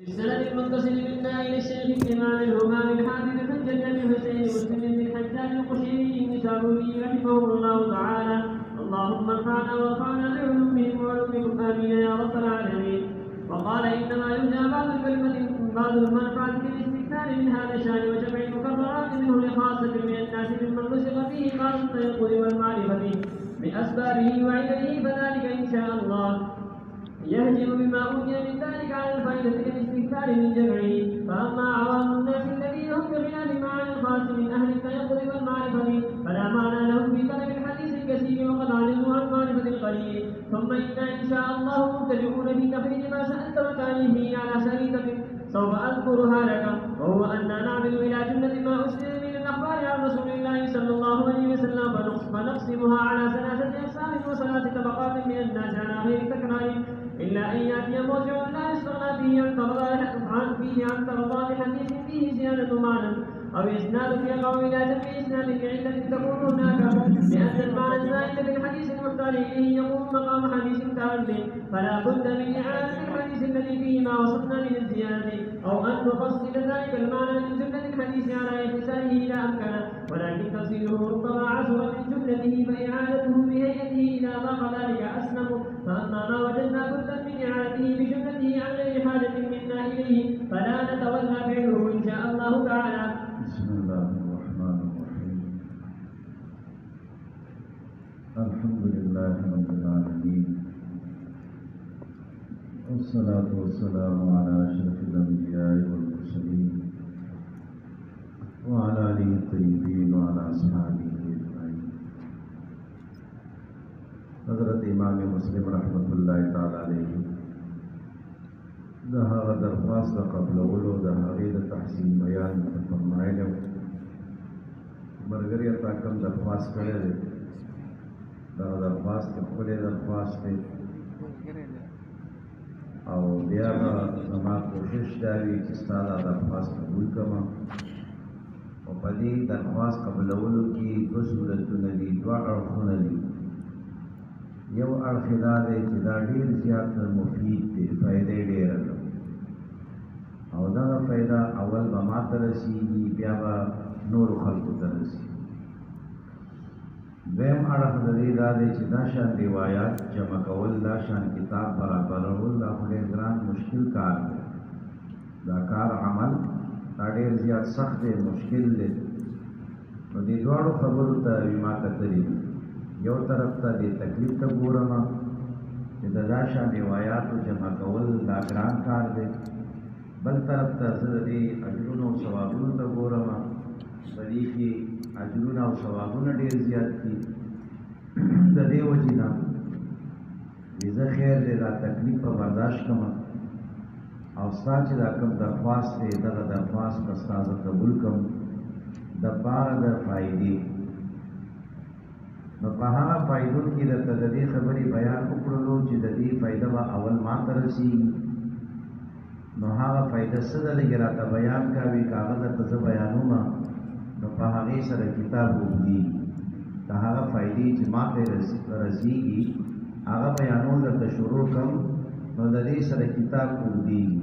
السند المتصل منا الى الشيخ الامام الهمام الحافظ حجة الحسين مسلم بن الحجاج القشيري النسابوري رحمه الله تعالى. اللهم انفعنا وارفعنا بعلومهم وعلومكم امين يا رب العالمين. وقال انما يرجى بعض المنفعه بالاستكثار من هذا الشان وجمع المكررات منه لخاصه من الناس ممن رزق فيه بعض التيقظ والمعرفه باسبابه وعلله، فذلك ان شاء الله يهجم بما أوتي من ذلك على الفائدة بالاستكثار من جمعه. فأما عوام الناس الذين هم بخلاف معاني الخاص من أهل التيقظ والمعرفة فلا معنى لهم في طلب الحديث الكثير وقد عجزوا عن معرفة القليل. ثم إنا إن شاء الله مبتدئون في تخريج ما سألت وتعليمه على شريطة سوف أذكرها لك، وهو أننا نعمل إلى جملة ما أسند من الأخبار عن رسول الله صلى الله عليه وسلم فنقسمها على ثلاثة أقسام وثلاث طبقات من الناس على غير تكرار، إلا أن يأتي موضع لا يستغنى فيه عن ترضى حديث فيه زيادة معنى أو إسناد يقع إلى جمع إسناد بعلة تكون هناك، لأن المعنى الزائد في الحديث المحتاج إليه يقوم مقام حديث متعدد، فلا بد من إعادة الحديث الذي فيه ما وصفنا من الزيادة، أو أن نفصل ذلك المعنى من جملة الحديث على اختصاره إذا أمكن، ولكن تفصيله ربما عسر من جملته فإعادته بهيئته إذا ضاق ذلك أسلم. فأما ما وجدنا بدا من إعادته بجملته عن غير حاجة منا إليه فلا نتولى فعله إن شاء الله تعالى. بسم الله الرحمن الرحيم. الحمد لله رب العالمين، والصلاة والسلام على أشرف الأنبياء والمرسلين وعلى آله الطيبين وعلى أصحابه أجمعين. حضرت امام مسلم رحمۃ اللہ تعالی علیہ د هغه درخواست د قبلولو د هغې د تحسین بیان فرمایلی و. ملګري تا کوم درخواست کړی دی دغه درخواست ښکلی درخواست دی او بیا به زما کوشش دا وي چې ستا دا درخواست قبول کړم. او په دې درخواست قبلولو کې دوه صورتونه دي، دوه اړخونه دي. یو اړخ دا دی چې دا ډېر زیات مفید دی، فایدې ډېره ده او دغه فایده اول به ما ته رسېږي بیا به نورو خلکو ته رسېږي. دویم اړخ د دې دا دی چې دا شان روایات جمع کول، دا شان کتاب برابرول دا خو ډېر ګران مشکل کار دی. دا کار عمل دا ډېر زیات سخت دی، مشکل دی. نو دې دواړو خبرو ته ما کتلي دي. یو طرف ته دې تکلیف ته ګورم چې د دا شان روایاتو جمع کول دا ګران کار دی، بل طرف ته زه د دې اجرونو او ثوابونو ته ګورم، په دې کې اجرونه او ثوابونه ډېر زیات دي. د دې وجې نه زه خیر دی دا تکلیف به برداشت کړم او ستا چې دا کوم درخواست دی دغه درخواست به ستا زه قبول کړم دپاره د فایدې. نو په هغه فایدو کې درته د دې خبرې بیان وکړلو چې د دې فایده به اول ما ته رسېږي. نو هغه فایده څه ده لږ راته بیان کړه، وي که هغه درته زه بیانوم نو په هغې سره کتاب اوږدېږي. د هغه فایدې چې ما ته رسېږي هغه بیانول درته شروع کړم نو د دې سره کتاب اوږدېږي.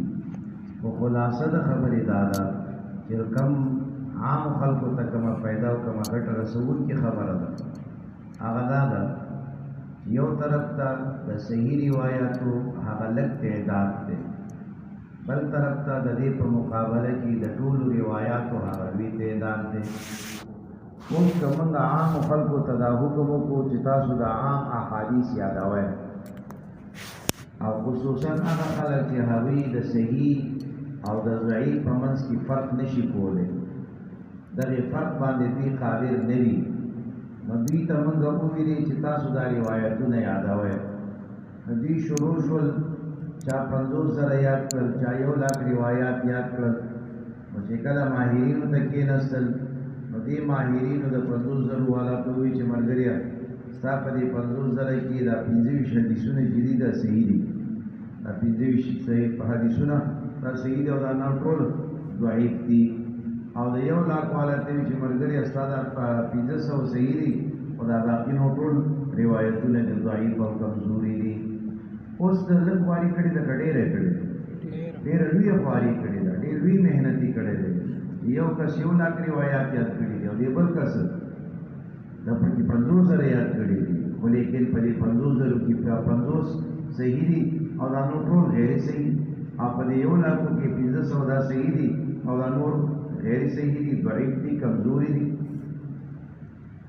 خو خلاصه د خبرې دا ده چې کوم عام خلکو ته کومه فایده او کومه ګټه رسوونکې خبره ده هغه دا ده یو طرف ته د صحیح روایاتو هغه لږ تعداد دی، بل طرف ته د دې په مقابله کې د ټولو روایاتو هغه لوی تعداد دی. اوس که موږ عامو خلکو ته دا حکم وکړو چې تاسو د عام احادیث یادوئ او خصوصا هغه خلک چې هغوی د صحیح او د ضعیف په منځ کې فرق نشي کولی، دغې فرق باندې دوی قادر نه وي، نو دوی ته موږ وویلې چې تاسو دا روایتونه یادوئ. نو دوی شروع شول، چا 50,000 یاد کړل، چا 1,00,000 روایات یاد کړل. نو چې کله ماهرینو ته کېناستل نو دې ماهرینو د 50,000 والا ته ووایي چې ملګريه ستا په دې 50,000 کې دا 25 حدیثونه چې دي دا صحیح دي، دا 25 صحیح حدیثونه دا صحیح دي او دا نور ټول ضعیف دي. او د 1,00,000 والا ته وایي چې ملګريه ستا دا 1500 صحیح دي او دا باقي نور ټول روایتونه د ضعیف او کمزوري دي. اوس د لږ واري کړي د ډېرې کړي ډېر لوی خواري کړې ده، ډېر لوی محنتي کړې ده. یو کس 1 لاک روایات یاد کړي دي او د بل کس د پکې 50,000 یاد کړي دي، خو لیکن په دې 50,000 کې 50 صحیح دي او دا نور ټول غیر صحیح، او په دې 1 لاکو کې 1500 دا صحیح دي او دا نور غیر صحیح دي، ضعیف دي، کمزوري دي.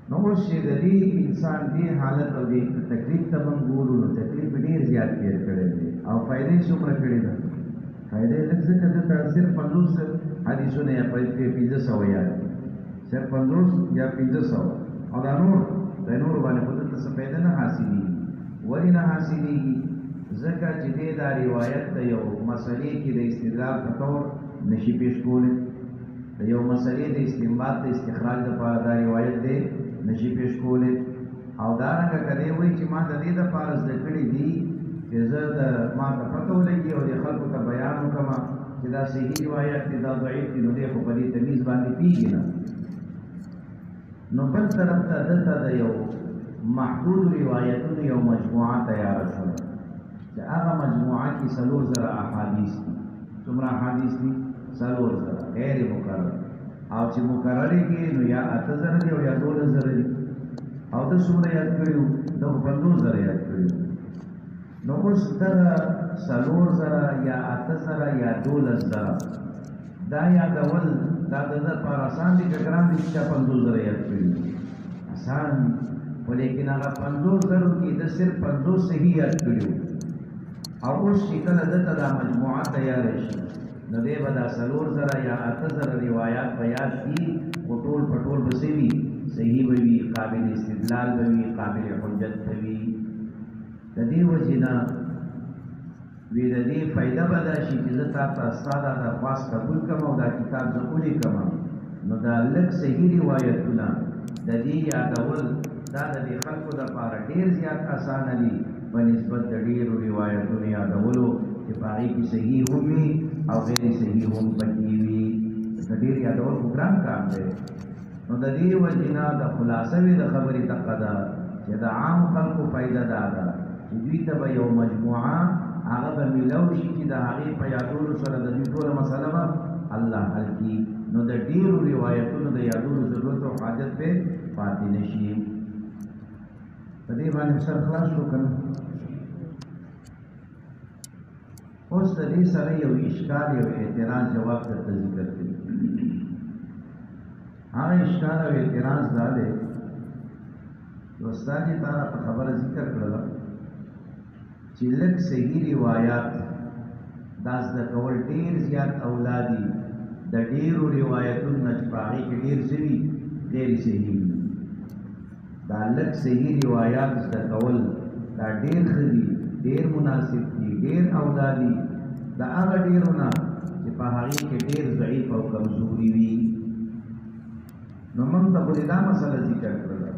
نو اوس چې د دې انسان دې حالت او دې تکلیف ته موږ ګورو، نو تکلیف ډېر زیات تېر کړی دی او فایدې څومره کړې ده. فایدې لږ ځکه دلته صرف 50 حدیثونه یا 1500 یاد دي، صرف 50 یا 1500 او دا نور د نور باندې خو دلته څه فایده نه حاصلېږي. ولې نه حاصلېږي؟ ځکه چې دې دا روایت د یو مسلې کې د استدلال په طور نشي پیش کولی، د یو مسلې د استنباط د استخراج لپاره دا روایت دی نشي پیش کولی. او دارنګه که دی وایي چې ما د دې دپاره زده کړي دي چې زه ما ته پته ولګي او د خلکو ته بیان وکړم چې دا صحیح روایت دی، دا ضعیف دی، نو دی خو په دې تمیز باندې پوهېږي نه. نو بل طرف ته دلته د یو محدود روایتونو یو مجموعه تیاره شوه چې هغه مجموعه کې 4,000 احادیث دي. څومره احادیث دي؟ 4,000 غیر مکرر، او چې مکررې کې نو یا 8,000 دي او یا 12,000 دي. او د څومره یاد کړیو؟ د 50,000 یاد کړیو. نو اوس دغه 4,000 یا 8,000 یا 12,000 دا یادول دا د لپاره آسان دي که ګران دي چې 50,000 یاد کړي؟ آسان دي، خو لیکن هغه 50,000 کې د صرف 50 صحیح یاد کړي. او اوس چې کله دلته دا مجموعه تیاره شي نو دی به دا 4,000 یا 8,000 روایات به یاد کړي، خو ټول په ټول به څه وي؟ صحیح به وي، قابل استدلال به وي، قابل حجت به وي. د دې وجې نه وی د دې فایده به دا شي چې زه تا ته ستا دا درخواست قبول کړم او دا کتاب زه ولیکم، نو دا لږ صحیح روایتونه د دې یادول دا د دې خلکو دپاره ډېر زیات اسانه دي په نسبت د ډېرو روایتونو یادولو چې په هغې کې صحیح هم وي او غیر صحیح هم پکې وي. د ډېر یادول خو ګران کار دی. نو د دې وجې نه د خلاصوي د خبرې دقه ده چې د عام خلکو فایده دا ده چې دوی ته به یو مجموعه هغه به میلو شي چې د هغې په یادولو سره د دوی ټوله مسله به الله حل کړي، نو د ډېرو روایتونو د یادولو ضرورت او حاجت پې پاتې نه شي. په دې باندې سر خلاص شو که نه؟ اوس د دې سره یو اشکال یو اعتراض جواب درته ذکر کړي. هغه اشکال او اعتراض دا دی چې استاد یې تا راته خبره ذکر کړله چې لږ صحیح روایات دا زده کول ډېر زیات اولا دي د ډېرو روایتونو نه چې په هغې کې ډېر څه وي؟ ډېر صحیح وي. دا لږ صحیح روایات زده کول دا ډېر ښه دي، ډېر مناسب دي، ډېر اولا دي د هغه ډېرو نه چې په هغې کې ډېر ضعیف او کمزوري وي. نو موږ ته خو دې دا مسله ذکر کړله،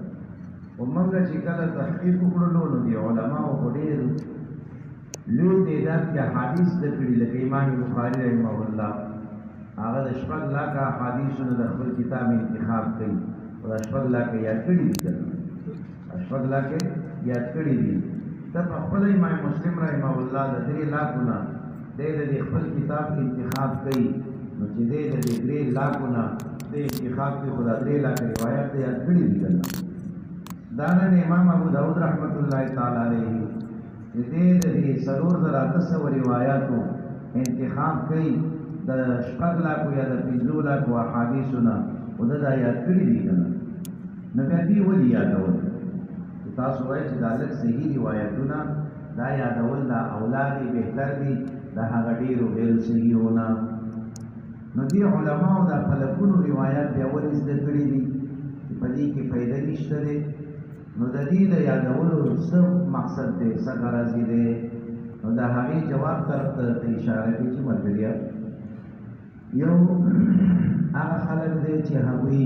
خو موږ چې کله تحقیق وکړلو نو د علماو خو ډېر لوی تعداد کې احادیث ذکر کړي، لکه امام بخاري رحمه الله هغه د 6 لاکه احادیثونو د خپل کتاب انتخاب کوي او د 6 لاکه یاد کړي دي، 6 لاکه یاد کړي دي. ته په خپل امام مسلم رحمه الله د 3 لاکو نه د خپل کتاب انتخاب کوي، نو چې د 3 لاکو نه د انتخاب کې خو د 3 لاکه روایات یاد کړي دي کنه. دا نن امام ابو داود رحمت الله تعالی علیه دې 4,800 روایاتو انتخاب کوي د 6 لاکو یا د 15 لاکو احادیثو نه، خو دا یاد کړي دي کنه. نو بیا دې ولې یادول؟ تاسو وایئ چې دا لږ صحیح روایتونه دا یادول دا اولا دي، بهتر دي د هغه ډېرو غیر صحیحو نه. نو دې علماو دا فلکونو روایات بیا ولې زده کړي دي چې په دې کې فایده نشته دی؟ نو د دې د یادولو څه مقصد دی، څه غرض دی؟ نو د هغې جواب طرف ته اشاره کوي چې ملګریا یو هغه خلک دی چې هغوی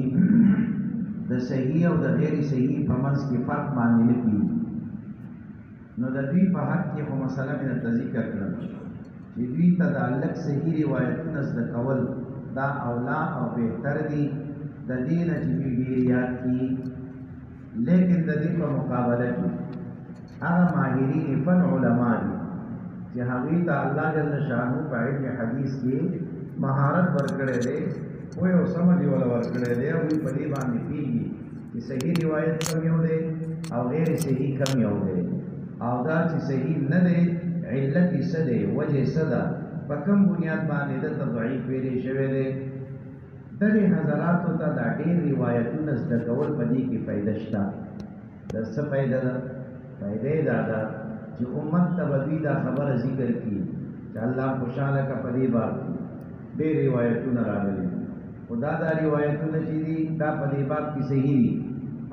د صحیح او د غیر صحیح په منځ کې فرق باندې نه کوي. نو د دوی په حق کې خو مسله مې درته ذکر کړل چې دوی ته د لږ صحیح روایتونه زده کول دا اولا او بهتر دي د دې نه چې دوی ډېر یاد کړي. لیکن د دې په مقابله کې هغه ماهرین فن علما دي چې هغوی ته الله جل شانو په علم حدیث کې مهارت ورکړی دی پوهه او سمجھ ولا ورکړی دی هغوی په دې باندې پوهېږي چې صحیح روایت کوم یو دی او غیر صحیح کوم یو دی او دا چې صحیح نه دی علت یې څه دی وجه څه ده په کوم بنیاد باندې دلته ضعیف ویلی شوی دی دغې حضراتو ته دا ډېر روایتونه زده کول په دې کې فایده شته د څه فایده ده فایده یې دا ده چې امت ته به دوی دا خبره ذکر کړي چې الله خوشحاله که په دې باب کې ډېر روایتونه راغلي خو دا روایتونه چې دي دا په دې باب کې صحیح دي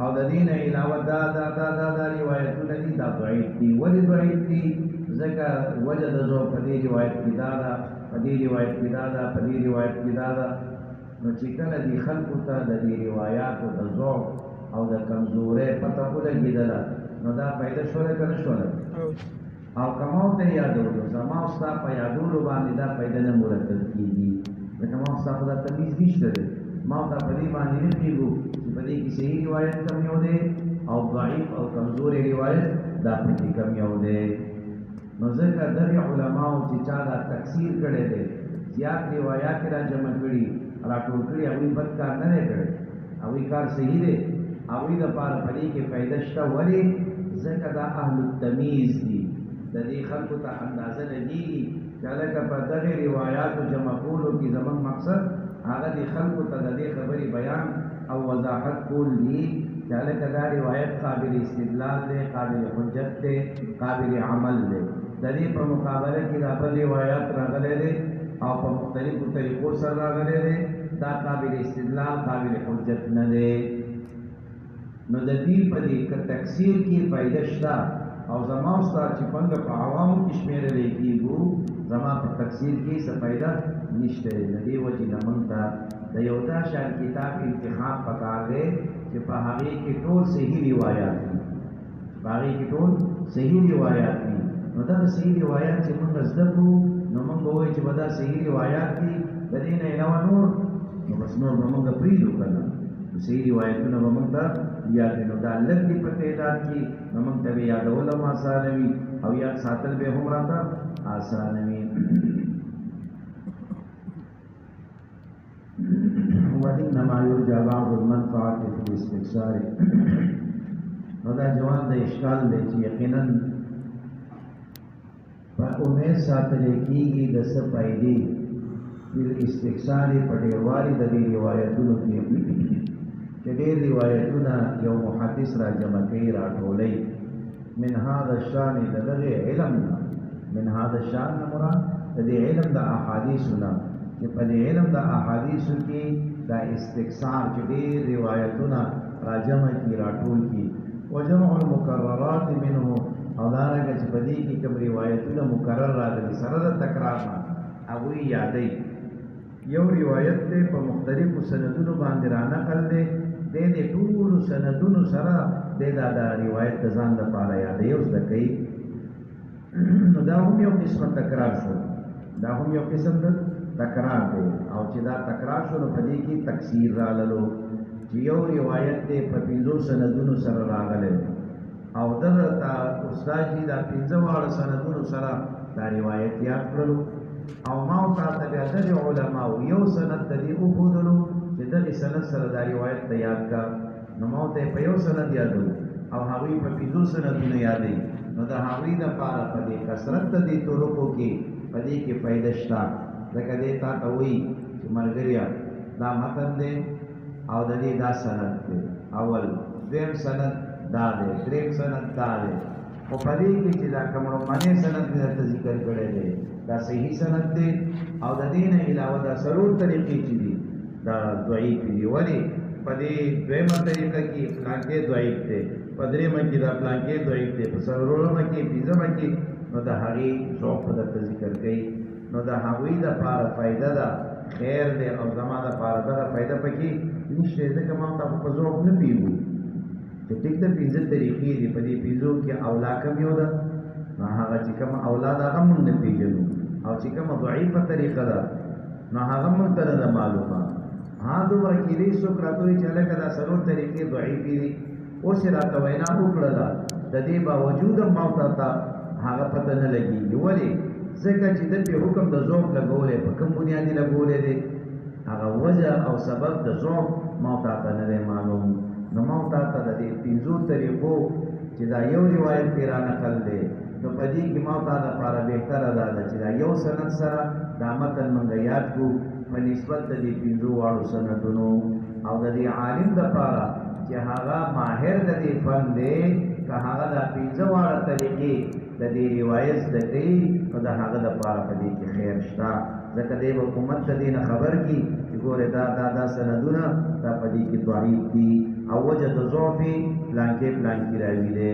او د دې نه علاوه دا روایتونه دي دا ضعیف دي ولې ضعیف دي ځکه وجه د ضعف په دې روایت کې دا ده په دې روایت کې دا ده په دې روایت کې دا ده نو چې کله دې خلکو ته د دې روایاتو د ضعف او د کمزورۍ پته ولګېدله نو دا پیدا شوله که نه شوله او که ما ورته یادولو زما او ستا په یادولو باندې دا پیدا نه مرتب کېږي ځکه ما او ستا خو دا تمیز نشته دی ما ورته په دې باندې نه پوهېږو چې په دې کې صحیح روایت کم یو دی او ضعیف او کمزورې روایت دا پکې کم یو دی نو ځکه دغې علماو چې چا دا تکثیر کړی دی زیات روایات یې را جمع کړي راټول کړي هغوی بد کار نه دی کړی هغوی کار صحیح دی هغوی دپاره په دې کې فایده شته ولې ځکه دا اهل التمیز دي د دې خلکو ته اندازه لګېږي چې هلکه په دغې روایاتو جمع کولو کې زموږ مقصد هغه دې خلکو ته د دې خبرې بیان او وضاحت کول دي چې هلکه دا روایت قابل استدلال دی قابل حجت دی قابل عمل دی د دې په مقابله کې دا بل روایات راغلی دی او په مختلفو طریقو سره راغلی دی دا قابل استدلال قابل حجت نه دی نو د دې په دې که تکثیر کې فایده شته او زما او ستا چې پنګه په عوامو کې شمېرلی کېږو زما په تکثیر کې څه فایده نشته دی د دې وجې نه موږ ته د یو داسې کتاب انتخاب پکار دی چې په هغې کې ټول صحیح روایات وي په هغې کې ټول صحیح روایات وي نو دغه صحیح روایات چې موږ زده کړو نو موږ به ووایو چې به دا صحیح روایات دي د دې نه علاوه نور نو بس نور به موږ پرېږدو که نه صحیح روایتونه به موږ ته یاد وي نو دا لږ دي په تعداد کې نو موږ ته به یادول هم اسانه وي او یاد ساتل به هم راته اسانه وي وإنما يرجى بعض المنفعة في الاستكثار نو دا جواب د اشکال دی چې یقینا په امید ساتلی کېږي د څه فایدې فی الاستکثار په ډېروالي د دې روایتونو کې چې ډېر روایتونه یو محدث را جمع کوي راټولوي من هذا الشان د دغې علم نه من هذا الشان نه مراد د دې علم د احادیثو نه چې په دې علم د احادیثو کې دا استکثار چې ډېر روایتونه را جمع کړي راټول کړي وجمع المکررات منه او دارنګه چې په دې کې کوم روایتونه مکرر راغلي سره د تکرار نه هغوی یادوي یو روایت دی په مختلفو سندونو باندې را نقل دی د دې ټولو سندونو سره دا روایت د ځان لپاره یادوي او زده کوي نو دا هم یو قسم تکرار شو دا هم یو قسم تکرار دی او چې دا تکرار شو نو په دې کې تکثیر راللو چې یو روایت دی په 5 سندونو سره راغلی او دغه استاد جي دا 15 سندونو سره دا روایت یاد کړلو او ما ورته بیا د علماء یو سند د دې وښودلو چې دغه سند سره دا روایت ته یاد کا نو ما ته په یو سند یادو او هغوی په 5 سندونو یادوي نو د هغوی دپاره په دې کثرت د دې طرقو کې په دې کې فایده شته ځکه دې تا ته وایي چې ملګریا دا متن دی او د دې دا سند دی اول دویم سند دا دی دریم سند دا دی خو په دې کې چې دا کوم لومړنی سند مې درته ذکر کړی دی دا صحیح سند دی او د دې نه علاوه دا څلور طریقې چې دي دا ضعیف دي ولې په دې دویمه طریقه کې پلانکې ضعیف دی په درېیمه کې دا پلانکې ضعیف دی په څلورمه کې پنځمه کې نو د هغې ضعف درته ذکر کوي نو د هغوی دپاره فایده ده خیر دی او زما دپاره دغه فایده پکې نشته ځکه ما ته په ضعف نه پوهېږو چې ټیک ده 5 طریقې دي په دې 5 کې اولا کم یو ده نو هغه چې کومه اولا ده هغه موږ نه پېژنو او چې کومه ضعیفه طریقه ده نو هغه موږ ته نه ده معلومه دومره کېدی څوک راته وایي چې هلکه دا څلور طریقې ضعیفې دي اوس یې راته وینا وکړله د دې باوجود هم ما ته هغه پته نه لګېږي ولې ځکه چې د حکم د ذوق لګولې په کوم بنیادی لګولې دی هغه وجه او سبب د ذوق ما ته نه دی معلوم نو ما ته د دې پنځو طریقو چې دا یو روایت کې را نقل دی نو په دې کې ما ته لپاره بهتره ده چې دا یو سند سره دا متن مونږ یاد کو په نسبت د دې پنځو واړو سندونو او د دې عالم لپاره چې هغه ماهر د دې فن دی که هغه د پنځه واړه طریقې د دې روایت د کوي نو د هغه لپاره په دې کې خیر شته ځکه د حکومت د دې نه خبر کی چې ګوره دا سندونه دا په دې کې ضعیف دي او وجه د ضعف پلانکې راوي دی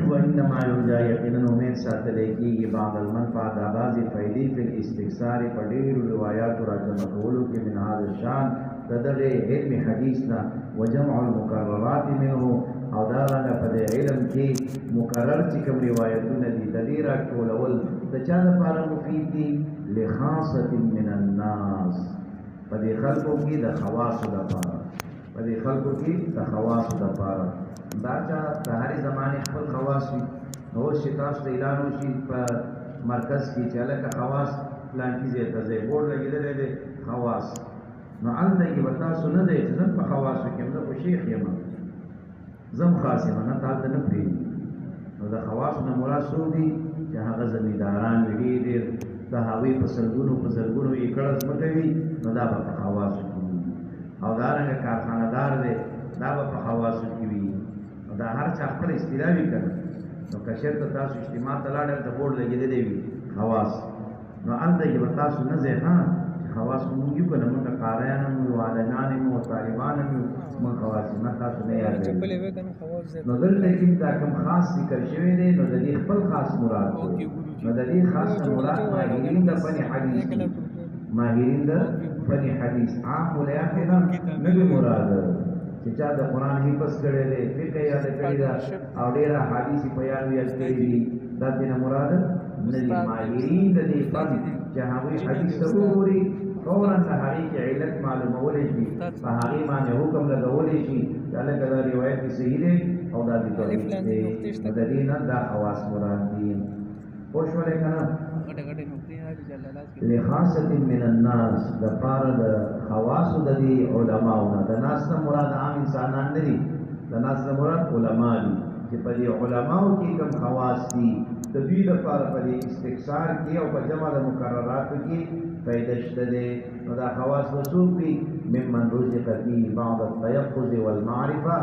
وإنما يرجى يقينا امید ساتلی کېږي بعض المنفعه دا بعضې فایدې فی الاستکثار په ډېرو روایاتو راجمع کولو کې من هذا الشان د دغې علم حدیث نه وجمع المقررات منه او دارنګه په دې علم کې مقرر چې کوم روایتونه دي د دې راټولول د چا لپاره مفید دي لخاصة من الناس په دې خلکو کې د خواصو لپاره په دې خلکو کې د خواصو لپاره دا چا د هرې زمانې خپل خواص وي نو اوس چې تاسو ته اعلان وشي په مرکز کې چې هلکه خواص پلانکي ځای ته ځئ بورډ لګېدلی دی خواص نو هلته کې به تاسو نه دی چې زه په خواصو کې یم زه خو شیخ یم زم خاص یم نه تا هلته نه پرېږدي نو د خواصو نه مراد څوک دي چې هغه زمینداران وي ډېر د هغوی په سلګونو ایکړه ځمکه وي نو دا به په خواصو کې وي او دارنګه کارخانهدار دی دا به په خواصو کې وي دا هر چا خپل اصطلاح وي که نو که چېرته تاسو اجتماع ته لاړل د بورډ لګېدلی وي خواص نو هلته کې به تاسو نه ځئ ها چې خواص خو مونږ یو که نه مونږ قاریان هم یو عالمان هم یو طالبان هم یو مونږ خواص نه تاسو نه یادوي نو دلته کې دا کوم خاص ذکر شوی دی نو د دې خپل خاص مراد دی نو د دې خاص مراد ماهرین د فن حدیث دي ماهرین د فن حدیث عام ملیان کې نه دی مراد چې چا د قرآن حفظ کړی دی فقه یاد کړې ده او ډېره حدیث په یاد یاد کړي دي دا ترېنه مراد نه دي ماهرین د دې فن چې هغوی حدیث ته وګوري فورا د هغې کې علت معلومولی شي په هغې باندې حکم لګولی شي چې هلکه دا روایت دې صحیح دی او دا دې ضعیف دی نو د دې نه دا خواص مراد دي پوه شولې که نه لخاصة من الناس د پاره د خواصو د دې علماونه د ناس نه مراد عام انسانان نه دي د ناس نه مراد علما دي چې په دې علماو کې کوم خواص دي د دوی لپاره په دې استکثار کې او په جمع د مقرراتو کې فایده شته دی نو دا خواص به څوک وي ممن رزق فيه بعض التيقظ والمعرفه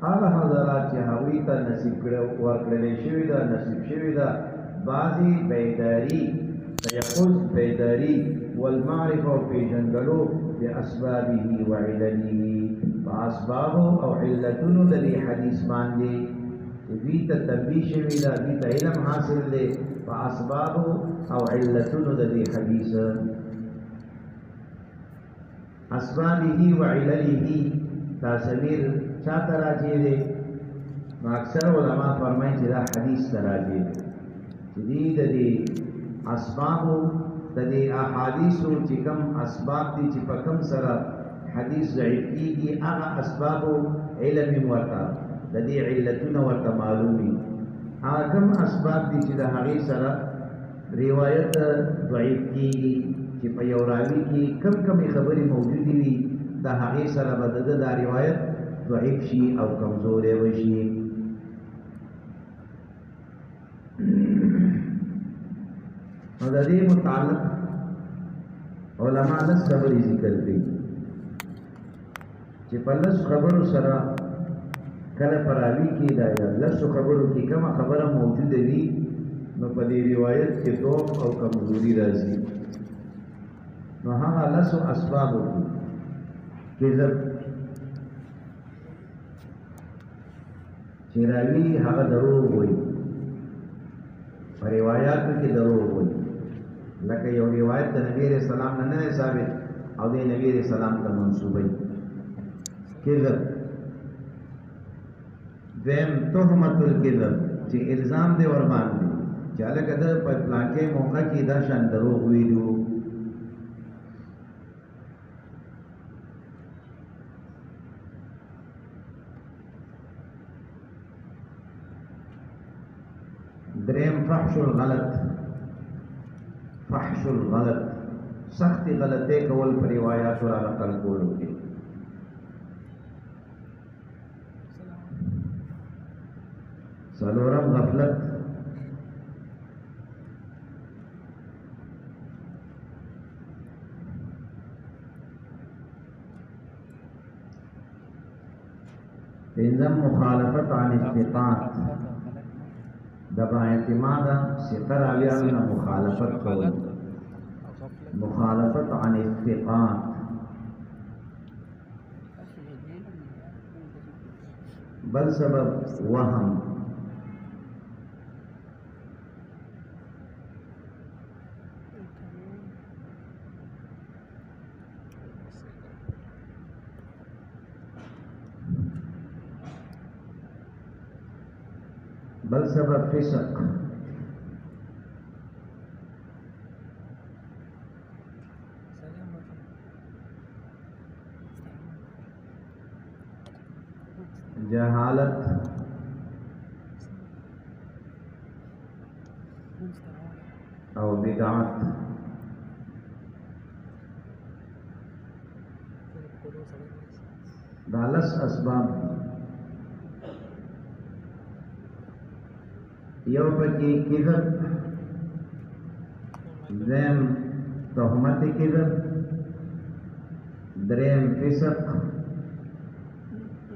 هغه حضرات چې هغوی ته نصیب ورکړلی شوي ده نصیب شوي ده بعضې بیداري تيقظ بیداری والمعرفه او پیژندلو باسبابه وعلله فاسباب او علتونو د دې حدیث باندې چې دوی ته تنبیه شوي ده دوی ته علم حاصل دی فاسباب او علتونو د دې حدیث اسبابه وعلله دا ضمیر چا ته راجع دی نو اکثر علما فرمایي چې دا حدیث ته راجع دی چې دوی د دې اسبابو د دې احادیثو چې کوم اسباب دي چې په کوم سره حدیث ضعیف کېږي هغه اسبابو علم ورته د دې علتونه ورته معلوم وي هغه کوم اسباب دي چې د هغې سره روایت ضعیف کېږي چې په یو راوي کې کمې خبرې موجودې وي د هغې سره به د ده دا روایت ضعیف شي او کمزوری وشي نو د دې متعلق علما لس خبرې ذکر کړي چې په لس خبرو سره کله په راوي کې دا لسو خبرو کې کومه خبره موجوده وي نو په دې روایت کې ضعف او کمزوري راځي نو هغه لسو اسبابو کې کذب چې راوي هغه دروغ وایي په روایاتو کې دروغ وایي لکه یو روایت د نبی علیہ السلام نه نه ثابت او د نبی علیہ السلام ته منسوبوي کذب دیم تهمت الکذب چې الزام دی ور باندې چې هلکه د په پلانکې موقع کې دا شان دروغ ویلو دریم فحش الغلط سخت غلطه کول پر روایت را نقل کولو کې څلورم غفلت پنځم مخالفت عن استقامت دبا اعتماد ثقه راویانو مخالفت کول مخالفت عن استقامت بل سبب وهم بل سبب فسق جهالت او بدعت دا لس اسباب یو پکې کذب دویم تهمت کذب دریم فسق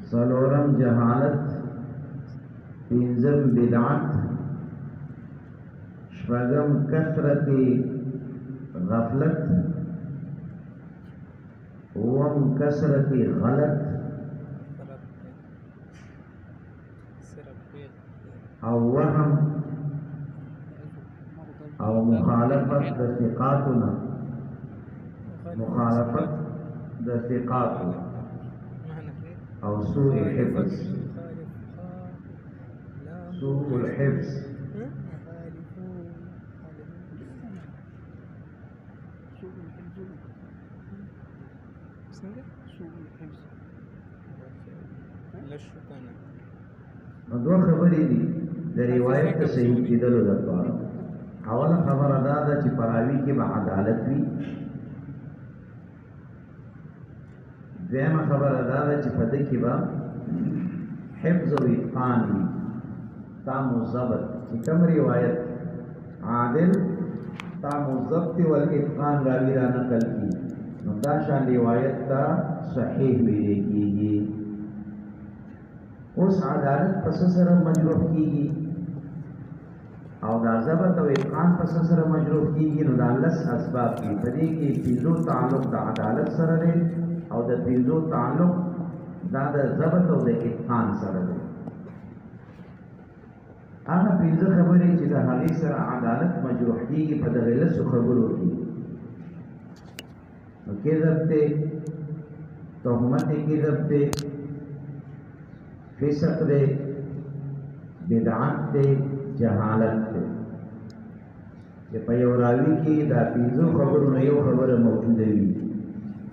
څلورم جهالت پنځم بدعت شپږم کثرت غفلت اوم کثرت غلط او وهم او مخالفت د ثقاتنا مخالفت د ثقاتو او سوء الحفظ سوء الحفظ دو خبرې دي د روایت ته صحیح کېدلو لپاره اوله خبره دا ده چې پراوي کې به عدالت وي دویمه خبره دا ده چې په دې کې به حفظ او اتقان وي تام و ضبط چې کوم روایت عادل تام و ضبط والاتقان راوي را نقل کی نو دا شان روایت ته صحیح ویل کېږي اوس عدالت پس سره مجروح کیږي او دا ضبط او اتقان پس سره مجروح کیږي نو دا لس اسباب دي په دې کې پیزو تعلق د عدالت سره دی او د پیزو تعلق دا د ضبط او د اتقان سره دی هغه پیزو خبرې چې د هغې سره عدالت مجروح کیږي په دغه لسو خبرو کې نو کذب دی تهمت کذب دی فسق دے بدعت دے جہالت دے چې په یو راوي کې دا پنځه خبرونه یو خبره موجوده وي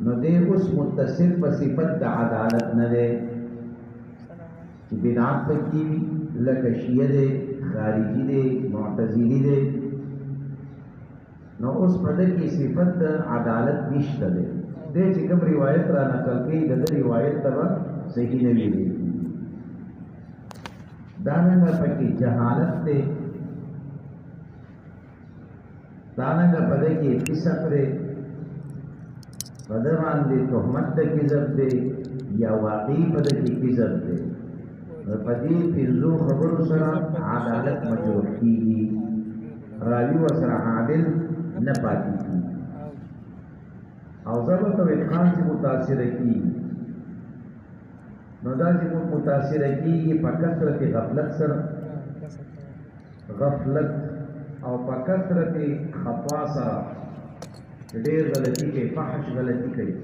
نو دې اوس متصل په صفت د عدالت نه دی چې بدعت پکې وي لکه شیعه دی خارجي دی معتزلي دی نو اوس په دې کې صفت د عدالت نشته دی دې چې کوم روایت را نقل کړي د روایت ته صحیح نه ویلي داننگا پکی جہالت دے داننگا پدے کی فسق دے پدوان دے تہمت دے کذب دے یا واقعی پدے کی کذب دے پدی پنزو خبر سرا عدالت مجروح کی راوی و سرا عادل نپاتی کی او ضبط و اتقان سے متاثر کی نو دا چې موږ متاثر کیږي په کثرت غفلت سره غفلت او په کثرت خطا سره ډېر غلطي کوي فحش غلطي کوي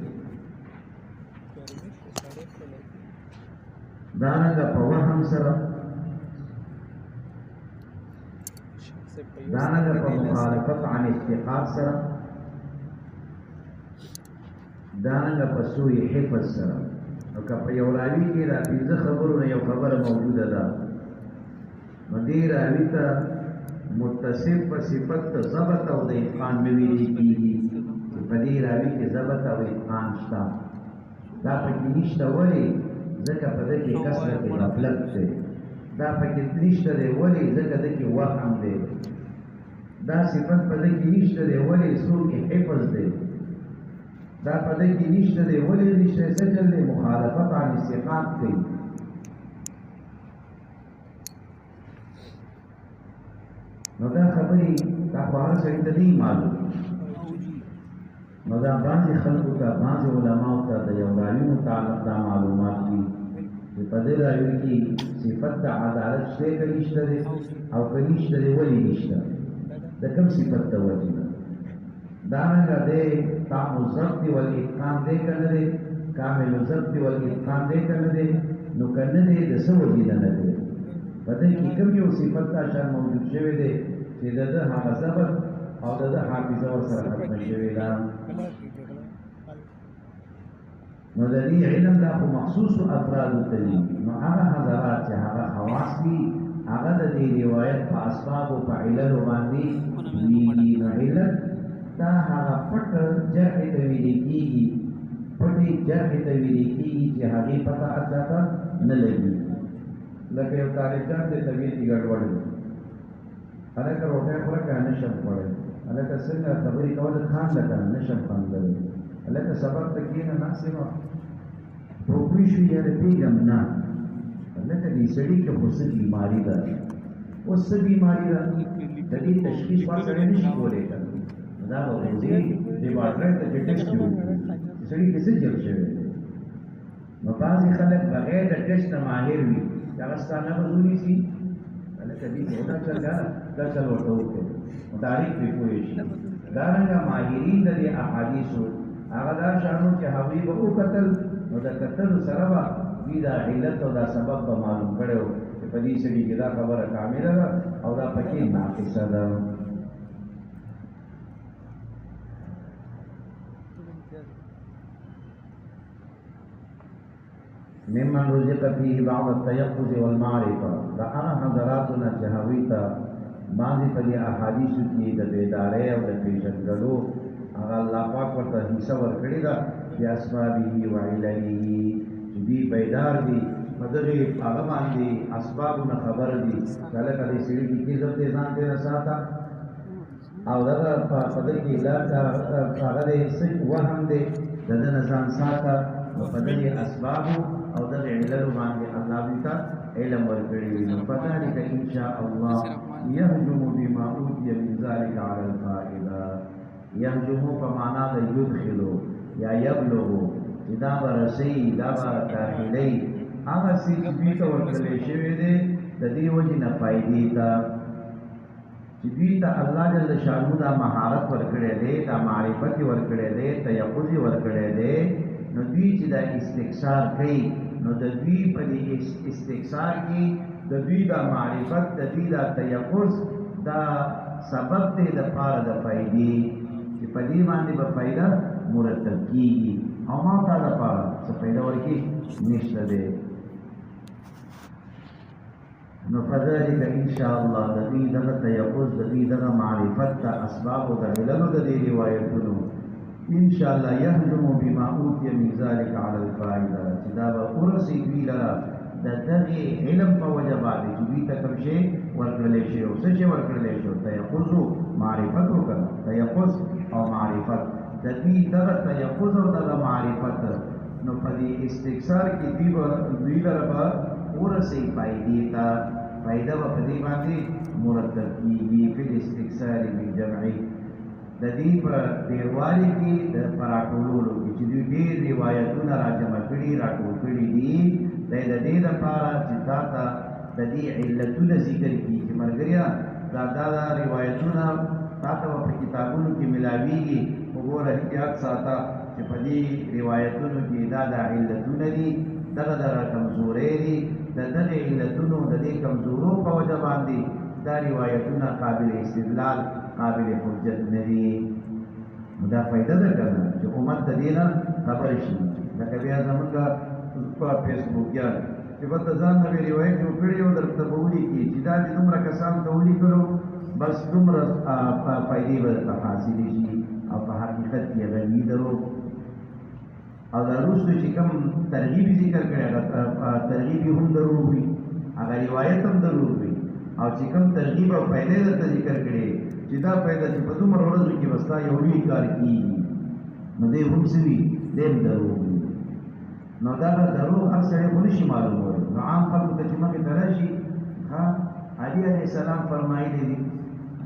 دارنګه په وهم سره دارنګه په مخالفت عن استقامت سره دارنګه په سوء حفظ سره او که په یو راوي کې دا پنځه خبرونه یو خبره موجوده ده نو دې راوي ته متصف په صفت د ضبط او د اتقان نه ویلې کېږي چې په دې راوي کې ضبط او اتقان شته دا پکې نشته ولې ځکه په دې کې کثرت غفلت دی دا پکې نشته دی ولې ځکه د کې وهم دی دا صفت په دې کې نشته دی ولې سوء حفظ دی دا په دې کې نشته دی ولې نشته سجل دی مخالفت عن استقامت کوي نو دا خبرې دا خو هر سړي ته نه معلوم نو دا باندې خلکو ته باندې علماو ته د یو راوي متعلق دا معلومات دي چې په دې راوي کې صفت د عدالت شته که نشته دی او که نشته دی ولې نشته د کوم صفت د وجې نه دارنګه دی تام الضبط والاتقان دی که نه دی کامل الضبط والاتقان دی که نه دی نو که نه دی د څه وجې نه دی په دې کې کوم یو صفت دا شان موجود شوی دی چې د ده هغه ضبط او د ده حافظه ورسره ختمه شوې ده نو د دې علم دا خو مخصوصو افرادو ته دي نو هغه حضرات چې هغه خواص دي هغه د دې روایت په اسبابو په عللو باندې وي نو علت دا هغه پټ جرح ته ویل کېږي پټې جرح ته ویل کېږي چې هغې پته اچاته نه لګي لکه یو طالبجان د طبیعت ګډوډ دی هلکه روټۍ خوره که نشم خوړی هلکه څنګه خبرې کول خان لکه نشم خوندلی هلکه سبق ته کښېنه ناست یم پوه شو یاره پوهېږم نه هلکه دې سړي کې خو څه بیماري ده اوس څه بیماري ده د دې تشخیص با سړی نه شي کولی که دا به وځي لیبارټرۍ ته چې ټسټ وکړي چې سړي کې څه جوړ شوی دی نو بعضې خلک بغیر د ټسټ نه ماهر وي چې هغه ستا نبض ونیسي هلکه دې کې دا چل دا چل ورته وکړي نو تاریخ پرې پوه شي دارنګه ماهرین د دې احادیثو هغه دا شانو چې هغوی به وکتل نو د کتلو سره به دوی دا علت او دا سبب به معلوم کړی و چې په دې سړي کې دا خبره کامله ده او دا پکې ناقصه ده ممن رزق فيه بعض التيقظ والمعرفه دا هغه حضراتونه چې هغوی ته بعضې په دې احادیثو کې د بیدارۍ او د پېژندګلو هغه الله پاک ورته حصه ورکړې ده باسبابه وعلله چې دوی بیدار دي په دغې هغه باندې اسبابونه خبر دي چې هلکه دې سړي کې کیزب دې ځان تېره ساته او دغه په دې کې هغه دې څه وهم دی د ده نه ځان ساته نو په دغې اسبابو او دغې عللو باندې الله دوی ته علم ورکړی وي نو فذلک ان شاء الله يهجم بما اوتي من ذلك على القاعده يهجم په معنا د يدخلو یا یبلغو چې دا به رسي دا به داخلي هغه څه چې دوی ته ورکړلی شوی دی د دې وجې نه فایدې ته چې دوی ته الله جل شانو دا مهارت ورکړی دی دا معرفت یې ورکړی دی تیقظ یې ورکړی دی نو دوی چې دا استکثار کوي نو د دوی په دې استکثار کې د دوی دا معرفت د دوی دا تیقظ دا سبب دی د پاره د فایدې چې په دې باندې به فایده مرتب کېږي او ما تا دپاره څه فایده ورکړي نشته دی نو فذلک ان شاء الله د دوی دغه تیقظ د دوی دغه معرفت د اسبابو د عللو د دې روایتونو ان شاء الله يهجم بما اوتي من ذلك على الفائده چې دا به ورسي دوی لره د دغې علم په وجه باندې چې دوی ته کوم شی ورکړلی شي او څه شی ورکړلی شي تیقظ معرفت وکړه تیقظ او معرفت د دوی دغه تیقظ او دغه معرفت نو په دې استکثار کې دوی لره به ورسي فایدې ته فایده به په دې باندې مرتب کېږي فی الاستکثار بالجمع د دې په ډېروالي کې د په راټولولو کې چې دوی ډېر روایتونه راجمع کړي راټول کړي دي دی د دې دپاره چې تا ته د دې علتونه ذکر کړي چې ملګریا دا روایتونه تا ته په کتابونو کې ملاویږي وګوره احتیاط ساته چې په دې روایتونو کې دا علتونه دي دغه کمزورۍ دي د دغې علتونو د دې کمزورو په وجه باندې دا روایتونه قابل استدلال قابل حجت نه دي نو دا فایده ده که نه چې امت د دې نه خبر شي لکه بیا زمونږ په فیسبوکیان چې به ته ځان نه روایت جوړ کړي او درته به ولیکي چې دا چې دومره کسانو ته ولیکلو بس دومره فائدې به ورته حاصلې شي او په حقیقت کې هغه وي دروغ. او دا وروسته چې کوم ترغیب ذکر کړی هغه ترغیب هم دروغ وي، هغه روایت هم دروغ وي. او چې کوم ترغیب او فائدې درته ذکر کړي چې دا فائدہ چې په دومره ورځو کې بس تا یو لوی کار کېږي، نو دی هم څه وي؟ دی هم دروغ وي. نو دا دروغ هر سړی خو نشي معلومولی. نو عام خلکو ته چې مخې ته راشي، علي علیه السلام فرمایلی دي،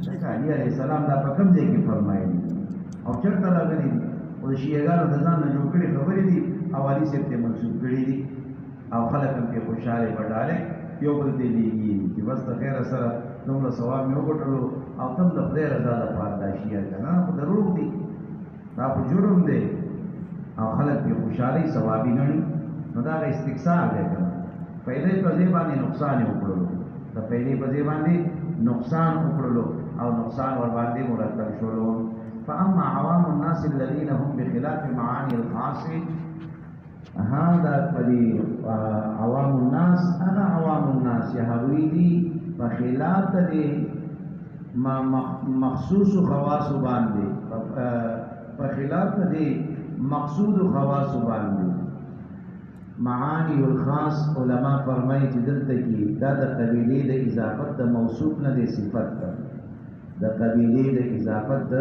ځکه علي علیه السلام دا په کوم ځای کې فرمایلی او چېرته راغلي دي؟ خو د شیعهګانو د ځان نه جوړ کړي خبرې دي او علي صاحب ته منسوب کړي دي او خلک هم پرې خوشحالې بډالې یو بل ته لیږي چې بس د خیره سره دومره ثواب مې وګټلو او تم د خدای رضا لپاره دا شیعه که نه خو دروغ دي، دا خو جرم دی او خلک پرې خوشحالۍ ثوابي ګڼي. نو دا هغه استکثار دی که نه، فایدې په ځای باندې نقصان یې وکړلو، د فایدې په ځای باندې نقصان وکړلو او نقصان ور باندې مرتب شولو. فاما عوام الناس الذين هم بخلاف معاني الخاص، هذا فدي عوام الناس، انا عوام الناس يهوي دي بخلاف دي مخصوص خواص باندې، بخلاف دي مقصود خواص باندې. معانی الخاص علماء فرمایي چې دلته کې دا د قبیلې د اضافت د موصوف نه دی صفت ده، د قبیلې د اضافت د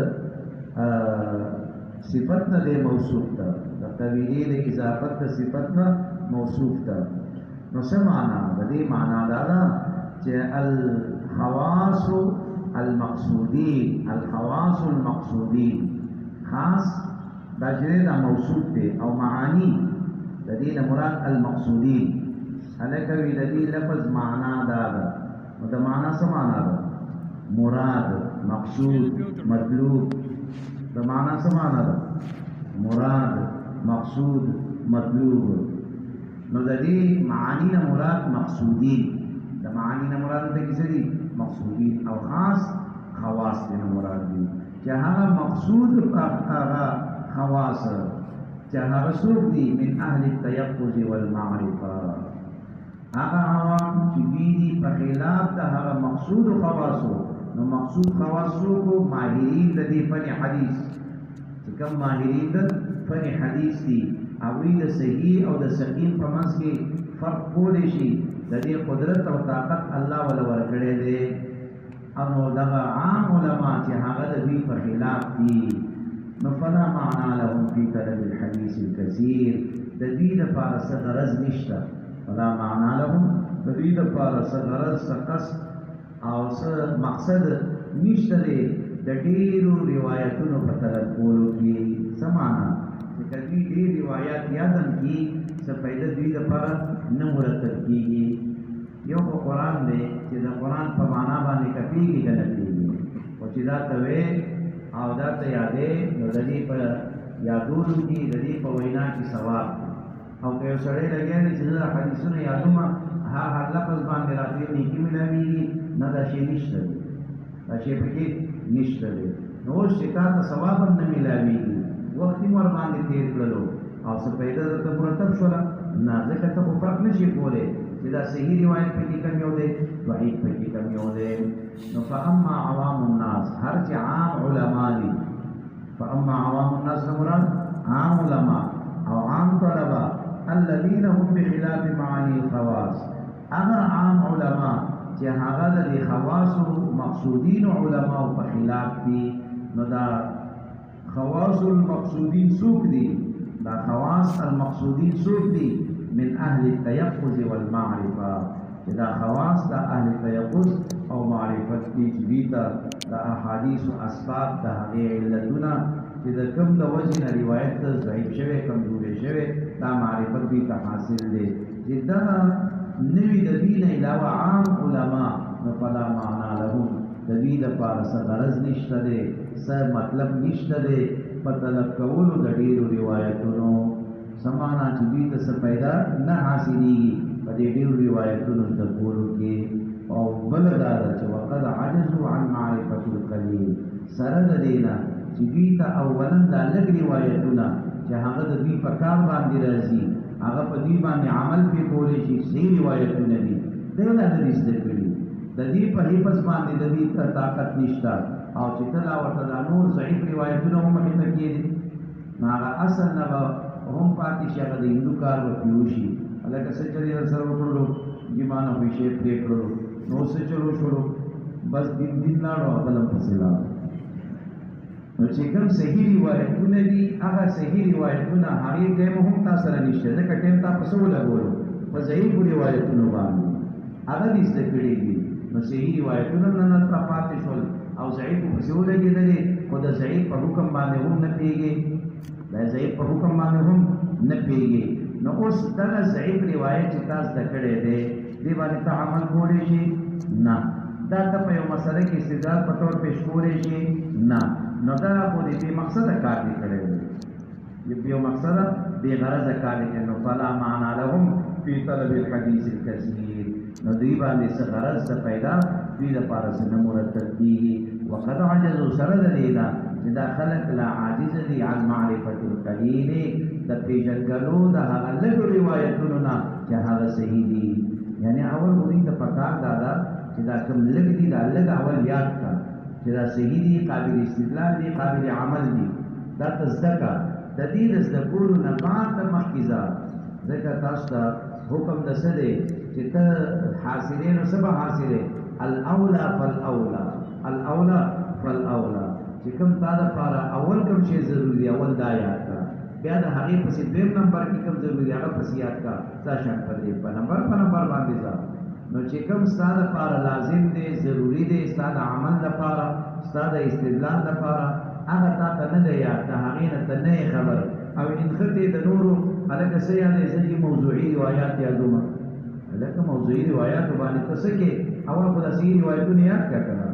صفت نه دی موصوف ده، د قبیلې د اضافت د صفت نه موصوف ده. نو څه معنا د دې معنا دا ده چې الخواص المقصودین، الخواص المقصودین، خاص دا چې دا موصوف دی او معانی د دې نه مراد المقصودین. هلکه وی د دې لفظ معنا دا ده، نو د معنا څه معنا ده؟ مراد، مقصود، مطلوب. د معنا څه معنا ده؟ مراد، مقصود، مطلوب. نو د دې معانی نه مراد مقصودین، د معانی نه مراد د کیسه دي مقصودین، او خاص خواص نه مراد دي چې هغه مقصود هغه خواص چې هغه څوک دي من اهل التيقظ والمعرفه، هغه عوام چې دي په خلاف د هغه مقصود خواصو. نو مقصود خواصو کو ماهرین د دې فن حدیث چې کوم ماهرین د فن حدیث دي او د صحیح او د سقیم په منځ کې فرق کولی شي، د دې قدرت او طاقت الله ولا ورکړی دی. او دغه عام علما چې هغه د دې په خلاف دي، نو فلا معنى لهم في طلب الحديث الكثير، د دې لپاره څه غرض نشته. فلا معنى لهم، د دې لپاره څه غرض، څه قصد او څه مقصد نشته دی د ډېرو روایتونو په طلب کولو کې. څه معنا چې کدی ډېر روایات یادم کی څه فائدہ دوی لپاره نه مرتب کیږي. یو قرآن دی چې د قرآن په معنا باندې کپیږي که نه کیږي، او چې دا ته وې او دا ته یادې، نو د دې په یادولو کې د دې په وینا کې ثواب. او که یو سړی لګیا دی چې زه حدیثونه یادومه هر لفظ باندې راته نیکي ملاویږي، نه دا شی نشته دی، دا شی پکې نشته دی. نو اوس چې تا ته ثواب هم نه ملاویږي، وخت یې ور باندې تېر کړلو او څه پیدا درته مرتب شوله، نه ځکه ته خو فرق نشي کولی چې دا صحیح روایت پکې کم یو دی، ضعیف پکې کم یو دی. نو فاما عوام الناس، هر چې عام علما دي، فاما عوام الناس نه مراد عام علما او عام طلبه الذين هم بخلاف معاني الخواص، هغه عام علما چې هغه د خواص مقصودین علما په خلاف دي. نو دا خواص المقصودین څوک دي؟ دا خواص المقصودین څوک دي؟ من اهل التيقظ والمعرفه، چې دا خواص د اهل تيقظ او معرفت دي چې دي ته د احادیث او اسباب د هغې علتونه چې د کوم د وجې نه روایت ضعیف شوی، کمزوری شوی، دا معرفت دي ته حاصل دی. چې دغه نوي د دې نه علاوه عام علما، نو فلا معنا لهم، د دې لپاره څه غرض نشته دی، څه مطلب نشته دی په طلب کولو د ډېرو روایتونو. سمانا چې دوی ته څه پیدا نه حاصلېږي په دې ډېرو روایتونو زده کولو کې. او بله دا ده چې وقد عجزوا عن معرفة القلیل، سره د دې نه چې دوی ته اولا دا لږ روایتونه چې هغه د دوی په کار باندې راځي، هغه په دوی باندې عمل پې کولی شي، صحیح روایتونه دي، دی لا نه دي زده کړي. د دې په حفظ باندې د دې طاقت نشته او چې کله ورته دا نور ضعیف روایتونه هم مخې ته کېږي نو هغه اصل نه به هم پاتې شي هغه د هندو کار به پرې وشي هلکه څه چل یې سره وکړلو ایمان او پیسې پرې کړلو نو څه چلو شولو بس دین لاړو او بل هم پسې لاړو نو چې کوم صحیح روایتونه دي هغه صحیح روایتونه هغې ټایم هم تا سره نشته ځکه ټایم تا په څه ولګولو په ضعیفو روایتونو باندې هغه دې زده کړي دي نو صحیح روایتونه نن را پاتې شول او ضعیفو پسې ولګېدلې خو د ضعیف په حکم باندې هم نه پوهېږي د ضعیف په حکم باندې هم نه پوهېږي نو اوس دغه ضعیف روایت چې تا زده کړی دی دې باندې ته عمل کولی شي نه دا ته په یو مسله کې استدلال په طور پیش کولی شي نه نو دا خو دې بې مقصده کار دې کړی دی بې مقصده بې غرضه کار دې کړی نو فلا معنا لهم فی طلب الحدیث الکثیر نو دوی باندې څه غرض څه پیدا دوی دپاره څه نه مرتب کېږي وقد عجزوا سره د دې نه چې دا خلک لا عاجز دي عن معرفة القلیل د پېژندلو د هغه لږو روایتونو نه چې هغه صحیح دي یعنی اول دوی ته پکار دا ده چې دا کوم لږ دي دا لږ اول یاد کړه چې دا صحیح دي قابل استدلال دي قابل عمل دي دا ته زده کړه د دې د زده کولو نه بعد ته مخکې ځه ځکه تاسو ته حکم د څه دی چې ته حاصلې نو څه به حاصلې الاولا فالاولا الاولا فالاولا چې کوم تا دپاره اول کوم شی ضروري دی اول دا یاد کړه بیا د هغې پسې دویم نمبر کې کوم ضروري دی هغه پسې یاد کړه ځه شک پر دې په نمبر باندې ځه نو چې کوم ستا دپاره لازم دی ضروري دی ستا د عمل دپاره ستا د استدلال دپاره هغه تا ته نه دی یاد د هغې نه ته نه خبر او انخطې د نورو هلکه څه یادوي زه چې موضوعي روایات یادومه هلکه موضوعي روایاتو باندې ته څه کې اول خو د صحیح روایتونه یاد کړه که نه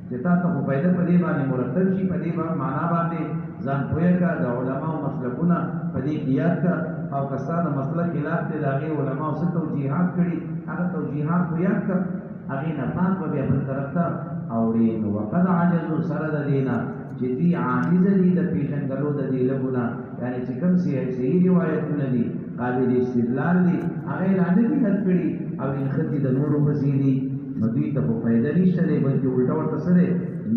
چې تا ته خو پیدا په دې باندې مرتب شي په دې معنا باندې ځان پوهه کړه د علماو مسلکونه په دې کې یاد کړه او که ستا د مسلک خلاف دی د هغې علماو څه توجیحات کړي هغه توجیحات خو یاد کړه هغې نه پام به بیا بل طرف ته اوړې نو وقد عجزو سره د دې نه چې دوی عاجزه دي د پېژندلو د دې لږو نه یعنې چې کوم صحیح روایتونه دي قابل استدلال دي هغې لا نه دي حد کړي او انخطې د نورو پسې دي نو دوی ته خو فایده نشته دی بلکې الټه ورته څه دی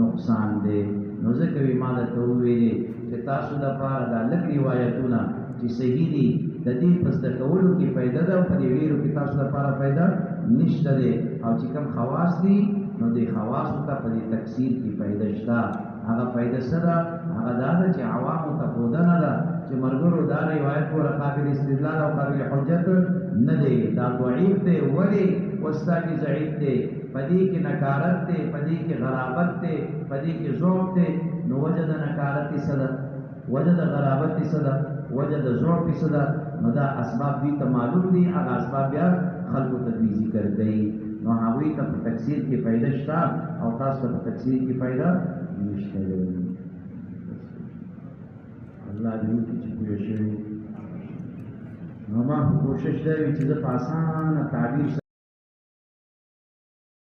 نقصان دی نو ځکه وي ما درته وویلې چې تاسو دپاره دا لږ روایتونه چې صحیح دي د دې په زده کولو کې فایده ده او په دې ډېرو کې تاسو دپاره فایده نشته دی او چې کوم خواص دي نو دې خواصو ته په دې تکثیر کې فایده شته هغه فایده څه ده هغه دا ده چې عوامو ته ښودنه ده چې ملګرو دا روایت پوره قابل استدلال او قابل حجت نه دی دا ضعیف دی ولې وستا کې ضعیف دی په دې کې نکارت دی په دې کې غرابت دی په دې کې ضعف دی نو وجه د نکارت څه ده وجه د غرابت څه ده وجه د ضعف څه ده نو دا اسباب دوی ته معلوم دي هغه اسباب بیا خلکو ته دوی ذکر کوي نو هغوی ته په تکثیر کې فایده شته او تاسو ته په تکثیر کې فایده نشته دی الله دې وکړي چې پوه شئ نو ما کوشش دی چې زه په اسانه تعبیر